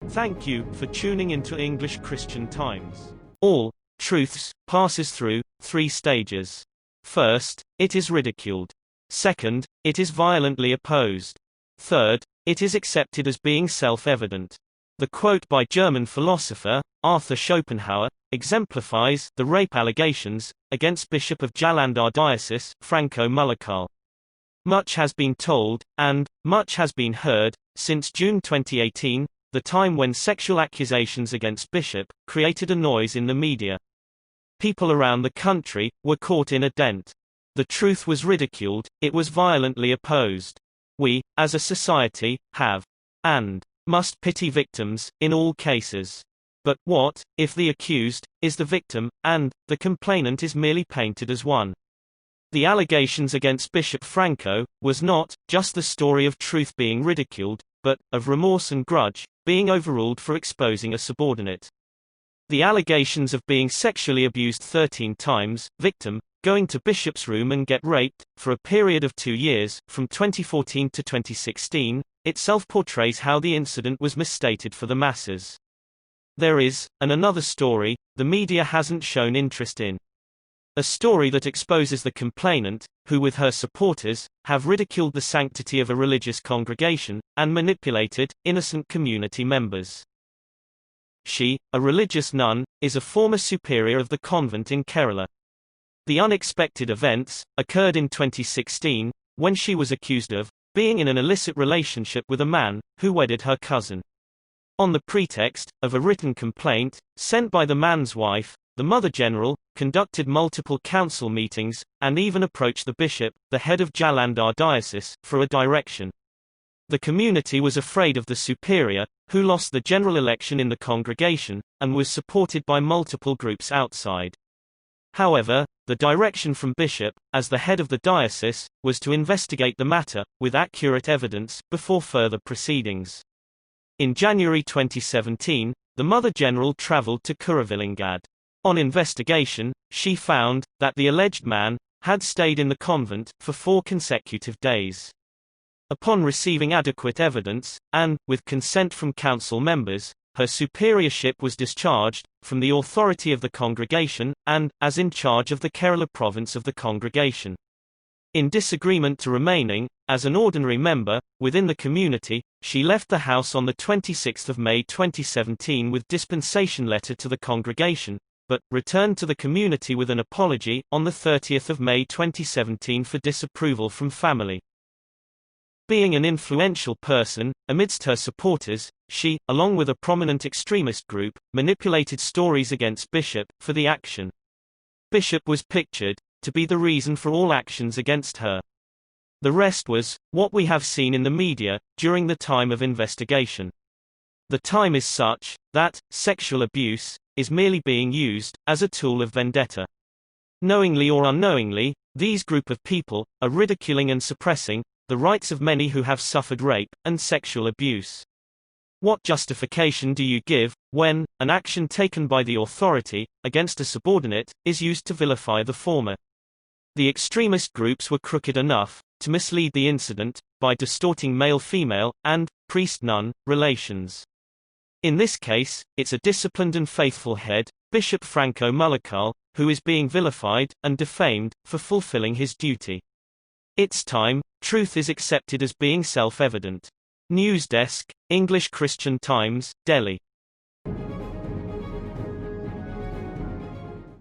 Thank you for tuning into English Christian Times. All truths passes through three stages. First, it is ridiculed. Second, it is violently opposed. Third, it is accepted as being self-evident. The quote by German philosopher Arthur Schopenhauer exemplifies the rape allegations against Bishop of Jalandhar Diocese, Franco Case. Much has been told, and much has been heard, since June 2018, the time when sexual accusations against Bishop created a noise in the media. People around the country were caught in a dent. The truth was ridiculed, it was violently opposed. We, as a society, have and must pity victims in all cases. But what if the accused is the victim, and the complainant is merely painted as one? The allegations against Bishop Franco was not just the story of truth being ridiculed, but of remorse and grudge being overruled for exposing a subordinate. The allegations of being sexually abused 13 times, victim, going to Bishop's room and get raped, for a period of 2 years, from 2014 to 2016, itself portrays how the incident was misstated for the masses. There is another story the media hasn't shown interest in. A story that exposes the complainant, who with her supporters, have ridiculed the sanctity of a religious congregation, and manipulated innocent community members. She, a religious nun, is a former superior of the convent in Kerala. The unexpected events occurred in 2016, when she was accused of being in an illicit relationship with a man who wedded her cousin. On the pretext of a written complaint sent by the man's wife, the Mother General conducted multiple council meetings, and even approached the bishop, the head of Jalandhar Diocese, for a direction. The community was afraid of the superior, who lost the general election in the congregation, and was supported by multiple groups outside. However, the direction from Bishop, as the head of the diocese, was to investigate the matter, with accurate evidence, before further proceedings. In January 2017, the Mother General travelled to Kuruvillingad. On investigation, she found that the alleged man had stayed in the convent for 4 consecutive days. Upon receiving adequate evidence, and with consent from council members, her superiorship was discharged from the authority of the congregation, and as in charge of the Kerala province of the congregation. In disagreement to remaining as an ordinary member within the community, she left the house on the 26th of May 2017 with dispensation letter to the congregation, but returned to the community with an apology on the 30th of May 2017 for disapproval from family. Being an influential person amidst her supporters, she, along with a prominent extremist group, manipulated stories against Bishop for the action. Bishop was pictured to be the reason for all actions against her. The rest was what we have seen in the media during the time of investigation. The time is such that sexual abuse is merely being used as a tool of vendetta. Knowingly or unknowingly, these group of people are ridiculing and suppressing the rights of many who have suffered rape and sexual abuse. What justification do you give when an action taken by the authority against a subordinate is used to vilify the former? The extremist groups were crooked enough to mislead the incident by distorting male-female and priest-nun relations. In this case, it's a disciplined and faithful head, Bishop Franco Case, who is being vilified and defamed for fulfilling his duty. It's time truth is accepted as being self-evident. News Desk, English Christian Times, Delhi.